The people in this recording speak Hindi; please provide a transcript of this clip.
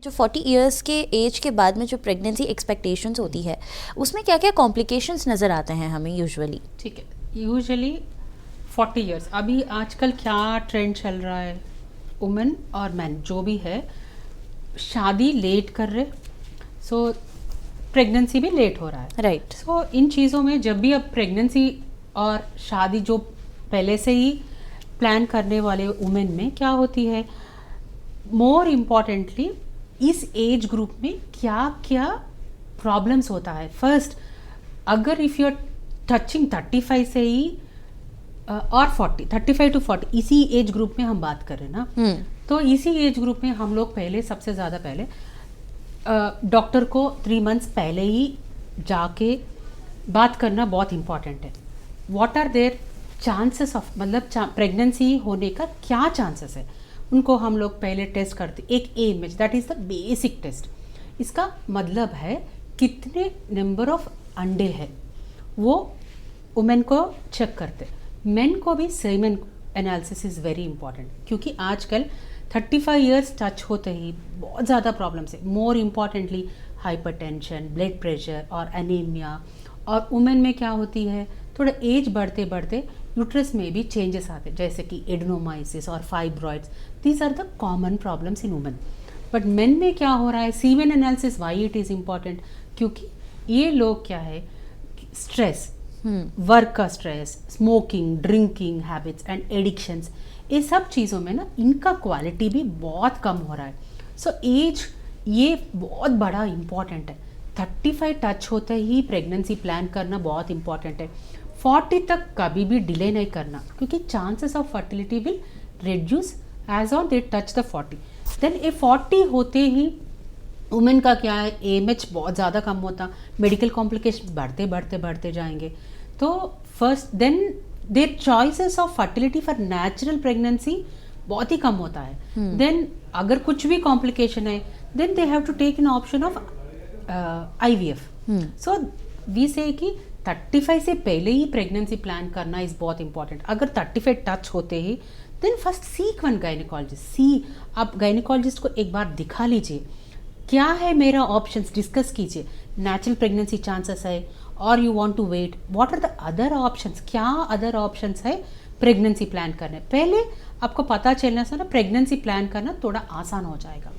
जो 40 इयर्स के एज के बाद में जो प्रेगनेंसी एक्सपेक्टेशंस होती है उसमें क्या क्या कॉम्प्लिकेशंस नज़र आते हैं हमें यूजुअली? ठीक है, यूजुअली 40 इयर्स अभी आजकल क्या ट्रेंड चल रहा है, वुमेन और मैन जो भी है शादी लेट कर रहे, सो प्रेगनेंसी भी लेट हो रहा है। राइट। सो इन चीज़ों में जब भी अब प्रेगनेंसी और शादी जो पहले से ही प्लान करने वाले वुमेन में क्या होती है, मोर इम्पॉर्टेंटली इस एज ग्रुप में क्या क्या प्रॉब्लम्स होता है। फर्स्ट, अगर इफ़ यू आर टचिंग 35 से ही और 40, 35 to 40 इसी एज ग्रुप में हम बात कर रहे हैं ना, तो इसी एज ग्रुप में हम लोग पहले सबसे ज़्यादा पहले डॉक्टर को 3 मंथ्स पहले ही जाके बात करना बहुत इम्पॉर्टेंट है। What are their chances of, मतलब प्रेगनेंसी होने का क्या चांसेस है, उनको हम लोग पहले टेस्ट करते। एक AMH, that is the basic test. इसका मतलब है कितने नंबर ऑफ अंडे हैं वो वुमेन को चेक करते। मेन को भी semen analysis is very important, क्योंकि आजकल 35 इयर्स टच होते ही बहुत ज़्यादा प्रॉब्लम्स है। More importantly hypertension, blood pressure और एनीमिया। और वुमेन में क्या होती है, थोड़ा एज बढ़ते बढ़ते यूट्रस में भी चेंजेस आते हैं, जैसे कि एडेनोमाइसिस और fibroids. These are the common problems in women. But men में क्या हो रहा है, semen analysis why it is important, क्योंकि ये लोग क्या है, स्ट्रेस, वर्क का stress, smoking, drinking habits and addictions, ये सब चीज़ों में ना इनका क्वालिटी भी बहुत कम हो रहा है। सो एज ये बहुत बड़ा इम्पॉर्टेंट है। 35 टच होते ही प्रेगनेंसी प्लान करना बहुत इम्पॉर्टेंट है। 40 तक कभी भी डिले नहीं करना, क्योंकि chances of fertility will reduce as on they touch the 40। Then a 40 होते ही वुमेन का क्या है, एएमएच बहुत ज़्यादा कम होता, मेडिकल कॉम्प्लिकेशन बढ़ते बढ़ते बढ़ते जाएंगे। तो first then their choices of fertility for natural pregnancy बहुत ही कम होता है। देन अगर कुछ भी कॉम्प्लिकेशन है, then they have to take an option of IVF. So we say कि 35 से पहले ही प्रेगनेंसी प्लान करना इज़ बहुत इंपॉर्टेंट। अगर 35 टच होते ही, then first seek one gynaecologist. आप गायनिकोलॉजिस्ट को एक बार दिखा लीजिए, क्या है मेरा ऑप्शंस डिस्कस कीजिए। नेचुरल प्रेगनेंसी चांसेस है और you want to wait, what are the other options, क्या अदर ऑप्शंस है प्रेगनेंसी प्लान करने। पहले आपको पता चलने से ना प्रेगनेंसी प्लान करना थोड़ा आसान हो जाएगा।